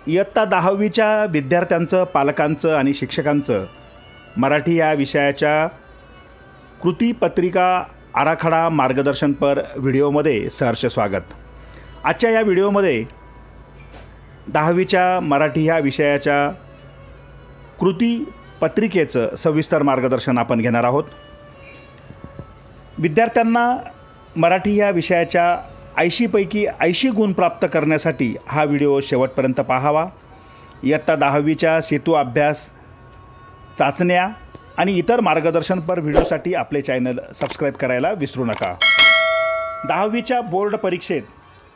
इयत्ता 10वीच्या विद्यार्थ्यांचं, पालकांचं आणि शिक्षकांचं मराठी या विषयाच्या कृतीपत्रिका आराखडा मार्गदर्शनपर व्हिडिओमध्ये सहर्ष स्वागत। आजच्या या व्हिडिओमध्ये 10वीच्या मराठी ह्या विषयाच्या कृतीपत्रिकेचं सविस्तर मार्गदर्शन आपण घेणार आहोत। विद्यार्थ्यांना मराठी या विषयाच्या 80 पैकी 80 गुण प्राप्त करण्यासाठी हा व्हिडिओ शेवटपर्यंत पाहावा। इयत्ता 10वीच्या सेतू अभ्यास चाचण्या आणि इतर मार्गदर्शनपर व्हिडिओसाठी आपले चॅनल सबस्क्राईब करायला विसरू नका। 10वीच्या बोर्ड परीक्षेत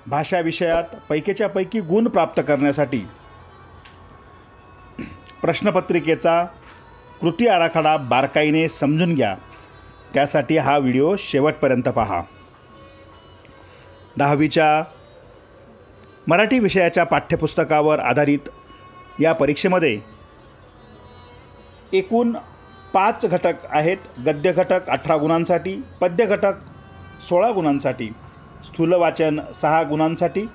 भाषा विषयात पैकीच्या पैकी गुण प्राप्त करण्यासाठी प्रश्नपत्रिकेचा कृती आराखडा बारकाईने समजून घ्या, त्यासाठी हा व्हिडिओ शेवटपर्यंत पहा। 10वीच्या मराठी विषयाच्या पाठ्यपुस्तकावर आधारित या परीक्षेमध्ये एकूण 5 घटक आहेत। गद्य घटक 18 गुणांसाठी, पद्य घटक 16 गुणांसाठी, स्थूल वाचन 6 गुणांसाठी,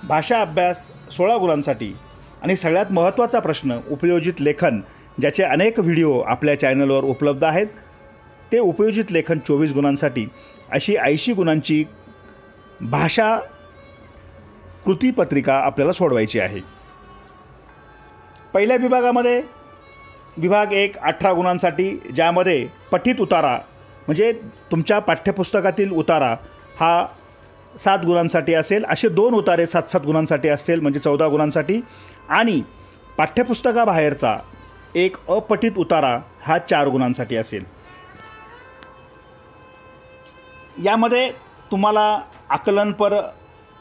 भाषा अभ्यास 16 गुणांसाठी आणि सगळ्यात महत्त्वाचा प्रश्न उपयोजित लेखन, ज्याचे अनेक व्हिडिओ आपल्या चॅनलवर उपलब्ध आहेत, ते उपयोजित लेखन 24 गुणांसाठी अशी 80 गुणांची भाषा कृतीपत्रिका आपल्याला सोडवायची आहे। पहिल्या विभागामध्ये विभाग 1 18 गुणांसाठी, ज्यामध्ये पठित उतारा म्हणजे तुमच्या पाठ्यपुस्तकातील उतारा हा 7 गुणांसाठी असेल। असे 2 उतारे 7-7 गुणांसाठी असतील, म्हणजे 14 गुणांसाठी, आणि पाठ्यपुस्तकाबाहेरचा एक अपठित उतारा हा 4 गुणांसाठी असेल। यामध्ये तुम्हाला आकलनपर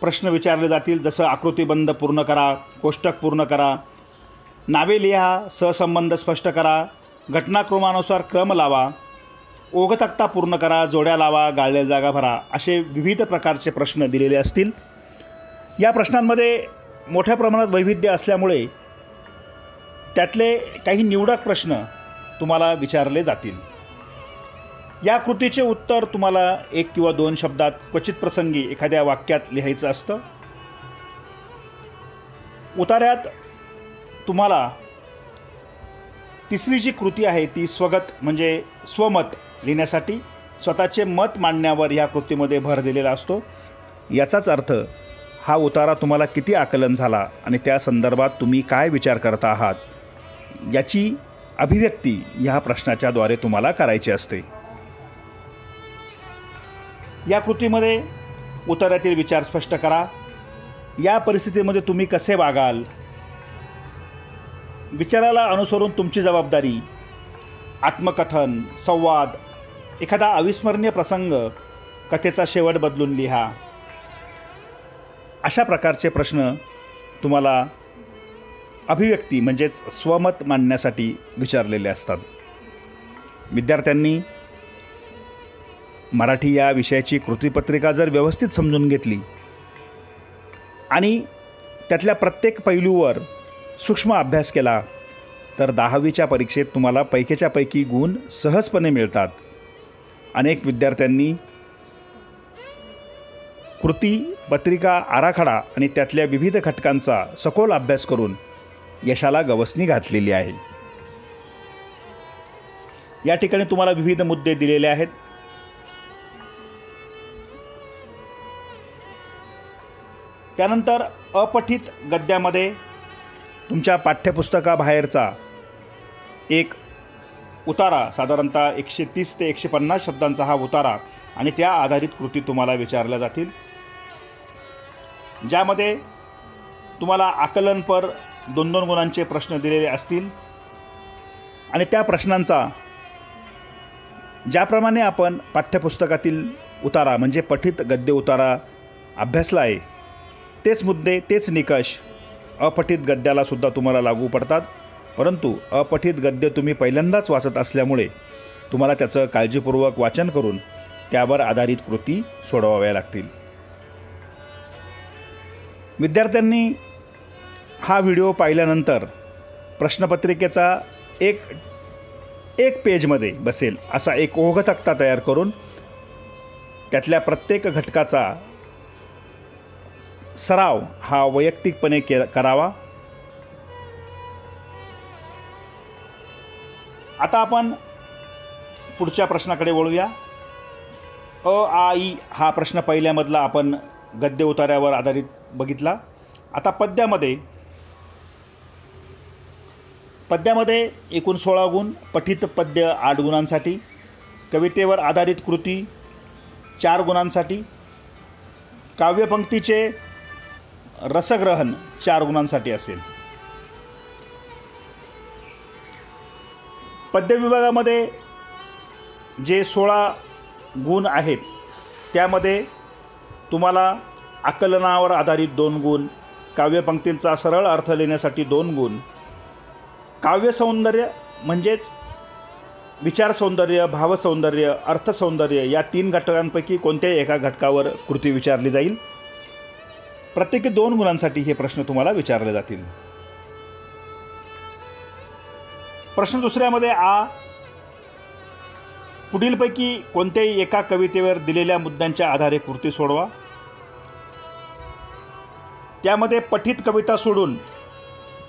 प्रश्न विचारले जातील, जसं आकृतिबंध पूर्ण करा, कोष्टक पूर्ण करा, नावे लिहा, सहसंबंध स्पष्ट करा, घटनाक्रमानुसार क्रम लावा, ओघतक्ता पूर्ण करा, जोड्या लावा, गाळलेल्या जागा भरा, असे विविध प्रकारचे प्रश्न दिलेले असतील। या प्रश्नांमध्ये मोठ्या प्रमाणात वैविध्य असल्यामुळे त्यातले काही निवडक प्रश्न तुम्हाला विचारले जातील। या कृतीचे उत्तर तुम्हाला 1 किंवा 2 शब्दात, क्वचित प्रसंगी एखाद्या वाक्यात लिहायचं असतं। उतार्यात तुम्हाला तिसरी जी कृती आहे ती स्वगत म्हणजे स्वमत लिहिण्यासाठी स्वतःचे मत मांडण्यावर या कृतीमध्ये भर दिलेला असतो। याचाच अर्थ हा उतारा तुम्हाला किती आकलन झाला आणि त्या संदर्भात तुम्ही काय विचार करत आहात याची अभिव्यक्ती ह्या प्रश्नाच्या द्वारे तुम्हाला करायची असते। या कृतीमध्ये उतार्यातील विचार स्पष्ट करा, या परिस्थितीमध्ये तुम्ही कसे वागाल, विचाराला अनुसरून तुमची जबाबदारी, आत्मकथन, संवाद, एखादा अविस्मरणीय प्रसंग, कथेचा शेवट बदलून लिहा, अशा प्रकारचे प्रश्न तुम्हाला अभिव्यक्ती म्हणजेच स्वमत मांडण्यासाठी विचारलेले असतात। विद्यार्थ्यांनी मराठी या विषयाची कृतीपत्रिका जर व्यवस्थित समजून घेतली आणि त्यातल्या प्रत्येक पैलूवर सूक्ष्म अभ्यास केला तर 10वीच्या परीक्षेत तुम्हाला पैकीच्या पैकी गुण सहजपणे मिळतात। अनेक विद्यार्थ्यांनी कृतीपत्रिका आराखडा आणि त्यातल्या विविध घटकांचा सखोल अभ्यास करून यशाला गवसणी घातलेली आहे। या ठिकाणी तुम्हाला विविध मुद्दे दिलेले आहेत। त्यानंतर अपठित गद्यामध्ये तुमच्या पाठ्यपुस्तकाबाहेरचा एक उतारा, साधारणतः 130 ते 150 शब्दांचा हा उतारा, आणि त्या आधारित कृती तुम्हाला विचारल्या जातील, ज्यामध्ये तुम्हाला आकलनपर 2-2 गुणांचे प्रश्न दिलेले असतील आणि त्या प्रश्नांचा ज्याप्रमाणे आपण पाठ्यपुस्तकातील उतारा म्हणजे पठित गद्य उतारा अभ्यासला आहे तेच मुद्दे, तेच निकष अपठित गद्यालासुद्धा तुम्हाला लागू पडतात। परंतु अपठित गद्य तुम्ही पहिल्यांदाच वाचत असल्यामुळे तुम्हाला त्याचं काळजीपूर्वक वाचन करून त्यावर आधारित कृती सोडवाव्या लागतील। विद्यार्थ्यांनी हा व्हिडिओ पाहिल्यानंतर प्रश्नपत्रिकेचा एक पेजमध्ये बसेल असा एक ओघतक्ता तयार करून त्यातल्या प्रत्येक घटकाचा सराव हा वैयक्तिकपणे करावा आता आपण पुढच्या प्रश्नाकडे वळूया. अ आ इ हा प्रश्न पहिल्यामधला आपण गद्य उतार्यावर आधारित बघितला. आता पद्यामध्ये एकूण 16 गुण, पठित पद्य 8 गुणांसाठी, कवितेवर आधारित कृती 4 गुणांसाठी, काव्यपंक्तीचे रसग्रहण 4 गुणांसाठी असेल. पद्य विभागामध्ये जे 16 गुण आहेत त्यामध्ये तुम्हाला आकलनावर आधारित 2 गुण, काव्यपंक्तींचा सरळ अर्थ लिहिण्यासाठी 2 गुण, काव्यसौंदर्य म्हणजेच विचारसौंदर्य, भावसौंदर्य, अर्थसौंदर्य या 3 घटकांपैकी कोणत्याही एका घटकावर कृती विचारली जाईल. प्रत्येकी 2 गुणांसाठी हे प्रश्न तुम्हाला विचारले जातील. प्रश्न दुसऱ्यामध्ये आ, पुढीलपैकी कोणत्याही एका कवितेवर दिलेल्या मुद्द्यांच्या आधारे कृती सोडवा. त्यामध्ये पठित कविता सोडून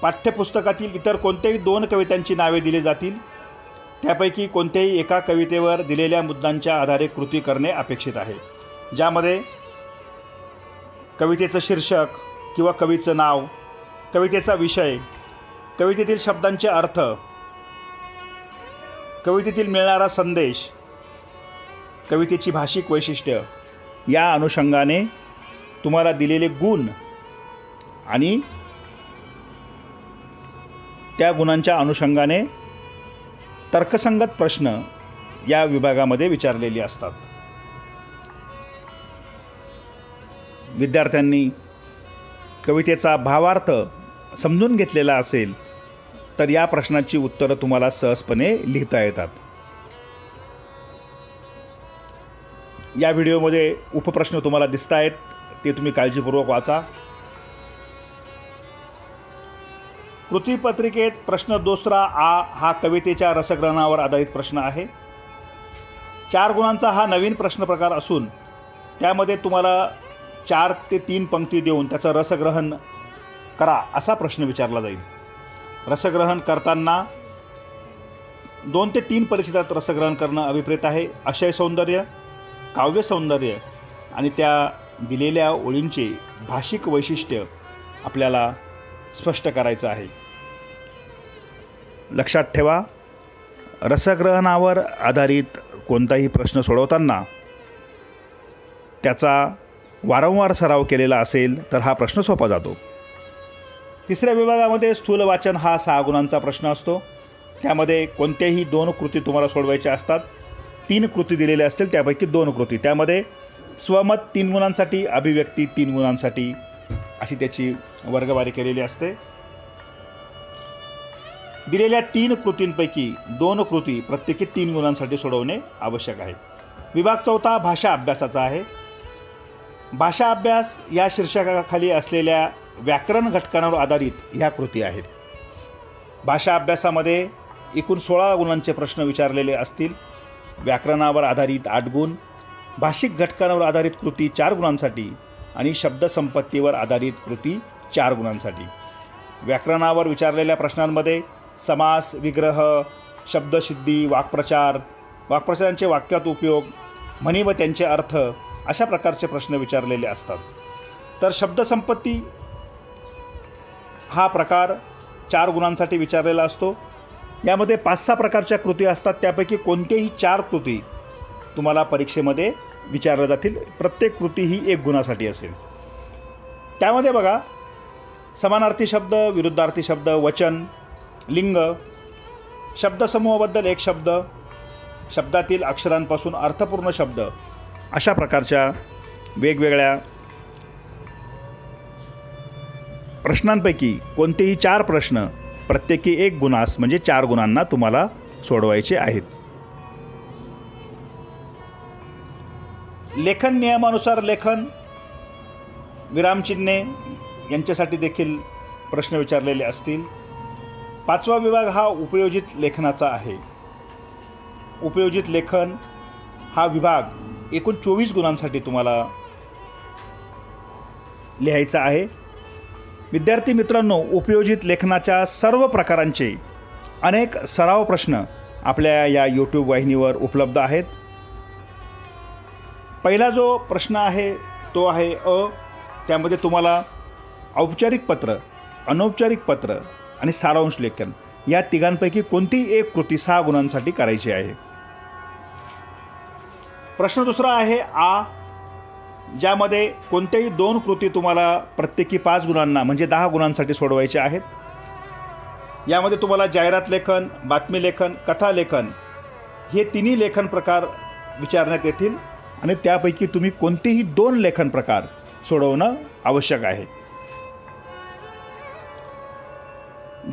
पाठ्यपुस्तकातील इतर कोणत्याही 2 कवितांची नावे दिली जातील. त्यापैकी कोणत्याही एका कवितेवर दिलेल्या मुद्द्यांच्या आधारे कृती करणे अपेक्षित आहे, ज्यामध्ये कवितेचं शीर्षक किंवा कवीचं नाव, कवितेचा विषय, कवितेतील शब्दांचे अर्थ, कवितेतील मिळणारा संदेश, कवितेची भाषिक वैशिष्ट्य या अनुषंगाने तुम्हाला दिलेले गुण आणि त्या गुणांच्या अनुषंगाने तर्कसंगत प्रश्न या विभागामध्ये विचारलेले असतात. विद्यार्थ्यांनी कवितेचा भावार्थ समजून घेतलेला असेल तर या प्रश्नाची उत्तरं तुम्हाला सहजपणे लिहिता येतात. या व्हिडिओमध्ये उपप्रश्न तुम्हाला दिसत आहेत, ते तुम्ही काळजीपूर्वक वाचा. कृतीपत्रिकेत प्रश्न दुसरा आ हा कवितेच्या रसग्रहणावर आधारित प्रश्न आहे. 4 गुणांचा हा नवीन प्रश्न प्रकार असून त्यामध्ये तुम्हाला 4 ते 3 पंक्ती देऊन त्याचं रसग्रहण करा असा प्रश्न विचारला जाईल. रसग्रहण करताना 2 ते 3 परिच्छेदात रसग्रहण करणं अभिप्रेत आहे. आशय सौंदर्य, काव्य सौंदर्य आणि त्या दिलेल्या ओळींचे भाषिक वैशिष्ट्य आपल्याला स्पष्ट करायचं आहे. लक्षात ठेवा, रसग्रहणावर आधारित कोणताही प्रश्न सोडवताना त्याचा वारंवार सराव केलेला असेल तर हा प्रश्न सोपा जातो. तिसऱ्या विभागामध्ये स्थूल वाचन हा 6 गुणांचा प्रश्न असतो. त्यामध्ये कोणत्याही 2 कृती तुम्हाला सोडवायच्या असतात. 3 कृती दिलेल्या असतील, त्यापैकी 2 कृती. त्यामध्ये स्वमत 3 गुणांसाठी, अभिव्यक्ती 3 गुणांसाठी अशी त्याची वर्गवारी केलेली असते. दिलेल्या 3 कृतींपैकी 2 कृती प्रत्येकी 3 गुणांसाठी सोडवणे आवश्यक आहे. विभाग 4 भाषा अभ्यासाचा आहे. भाषा अभ्यास या शीर्षकाखाली असलेल्या व्याकरण घटकांवर आधारित ह्या कृती आहेत. भाषा अभ्यासामध्ये एकूण 16 गुणांचे प्रश्न विचारलेले असतील. व्याकरणावर आधारित 8 गुण, भाषिक घटकांवर आधारित कृती 4 गुणांसाठी आणि शब्दसंपत्तीवर आधारित कृती 4 गुणांसाठी. व्याकरणावर विचारलेल्या प्रश्नांमध्ये समास, विग्रह, शब्दसिद्धी, वाक्प्रचार, वाक्प्रचारांचे वाक्यात उपयोग, म्हणी व त्यांचे अर्थ अशा प्रकारचे प्रश्न विचारलेले असतात. तर शब्दसंपत्ती हा प्रकार 4 गुणांसाठी विचारलेला असतो. यामध्ये 5-6 प्रकारच्या कृती असतात. त्यापैकी कोणतेही 4 कृती तुम्हाला परीक्षेमध्ये विचारल्या जातील. प्रत्येक कृती ही 1 गुणासाठी असेल. त्यामध्ये बघा, समानार्थी शब्द, विरुद्धार्थी शब्द, वचन, लिंग, शब्दसमूहाबद्दल 1 शब्द, शब्दातील अक्षरांपासून अर्थपूर्ण शब्द अशा प्रकारच्या वेगवेगळ्या प्रश्नांपैकी कोणतेही 4 प्रश्न प्रत्येकी 1 गुणास म्हणजे 4 गुणांना तुम्हाला सोडवायचे आहेत. लेखन नियमानुसार लेखन, विरामचिन्हे यांच्यासाठी देखील प्रश्न विचारलेले असतील. 5वा विभाग हा उपयोजित लेखनाचा आहे. उपयोजित लेखन हा विभाग एकूण 24 गुणांसाठी तुम्हाला लिहायचा आहे. विद्यार्थी मित्रांनो, उपयोजित लेखनाच्या सर्व प्रकारांचे अनेक सराव प्रश्न आपल्या या यूट्यूब वाहिनीवर उपलब्ध आहेत. पहिला जो प्रश्न आहे तो आहे अ. त्यामध्ये तुम्हाला औपचारिक पत्र, अनौपचारिक पत्र आणि सारांश लेखन या तिघांपैकी कोणतीही एक कृती 6 गुणांसाठी करायची आहे. प्रश्न दुसरा आहे आ. ज्यामध्ये कोणत्याही 2 कृती तुम्हाला प्रत्येकी 5 गुणांना म्हणजे 10 गुणांसाठी सोडवायचे आहेत. यामध्ये तुम्हाला जाहिरात लेखन, बातमी लेखन, कथा लेखन हे तिन्ही लेखन प्रकार विचारण्यात येतील आणि त्यापैकी तुम्ही कोणतेही 2 लेखन प्रकार सोडवणं आवश्यक आहे.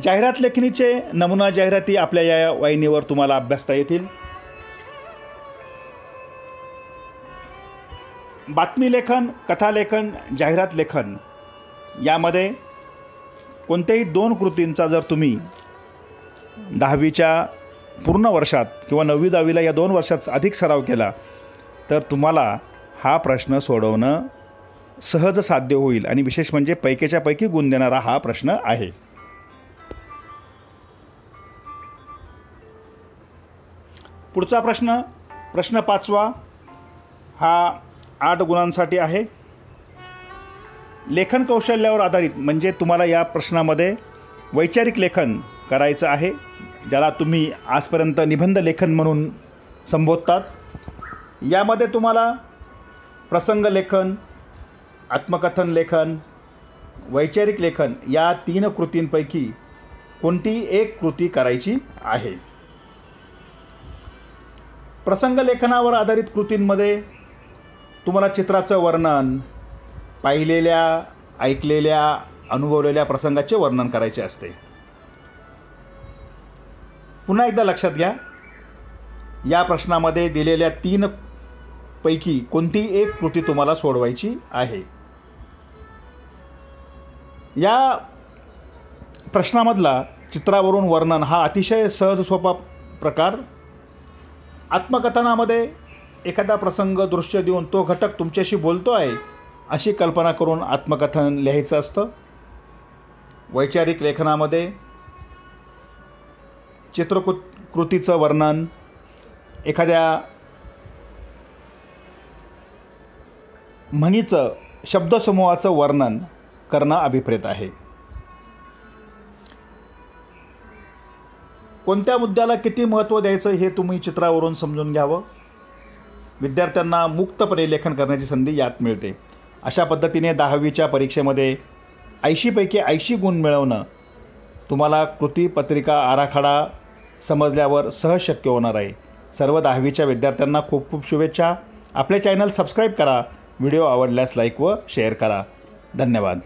जाहिरात लेखनीचे नमुना जाहिराती आपल्या या वाहिनीवर तुम्हाला अभ्यासता येतील. बातमी लेखन, कथा लेखन, जाहिरात लेखन यामध्ये कोणत्याही 2 कृतींचा जर तुम्ही 10वीच्या पूर्ण वर्षात किंवा 9वी-10वीला या 2 वर्षात अधिक सराव केला तर तुम्हाला हा प्रश्न सोडवणं सहज साध्य होईल आणि विशेष म्हणजे पैकीच्या पैकी गुण देणारा हा प्रश्न आहे. पुढचा प्रश्न 5वा हा 8 गुणांसाठी आहे. लेखन कौशल्यावर आधारित म्हणजे तुम्हाला या प्रश्नामध्ये वैचारिक लेखन करायचं आहे, ज्याला तुम्ही आजपर्यंत निबंध लेखन म्हणून संबोधतात. यामध्ये तुम्हाला प्रसंग लेखन, आत्मकथन लेखन, वैचारिक लेखन या 3 कृतींपैकी कोणतीही एक कृती करायची आहे. प्रसंग लेखनावर आधारित कृतींमध्ये तुम्हाला चित्राचं वर्णन, पाहिलेल्या, ऐकलेल्या, अनुभवलेल्या प्रसंगाचे वर्णन करायचे असते. पुन्हा एकदा लक्षात घ्या, या प्रश्नामध्ये दिलेल्या 3 पैकी कोणतीही एक कृती तुम्हाला सोडवायची आहे. या प्रश्नामधला चित्रावरून वर्णन हा अतिशय सहज सोपा प्रकार. आत्मकथनामध्ये एखादा प्रसंग दृश्य देऊन तो घटक तुमच्याशी बोलतो आहे अशी कल्पना करून आत्मकथन लिहायचं असतं. वैचारिक लेखनामध्ये चित्रकृतीचं वर्णन, एखाद्या म्हणीचं, शब्दसमूहाचं वर्णन करणं अभिप्रेत आहे. कोणत्या मुद्द्याला किती महत्त्व द्यायचं हे तुम्ही चित्रावरून समजून घ्यावं. विद्यार्थ्यांना मुक्तपणे लेखन करण्याची संधी यात मिळते. अशा पद्धतीने 10वीच्या परीक्षेमध्ये 80 पैकी 80 गुण मिळवणं तुम्हाला कृतीपत्रिका आराखडा समजल्यावर सहज शक्य होणार आहे. सर्व 10वीच्या विद्यार्थ्यांना खूप खूप शुभेच्छा. आपले चॅनल सबस्क्राईब करा. व्हिडिओ आवडल्यास लाईक व शेअर करा. धन्यवाद.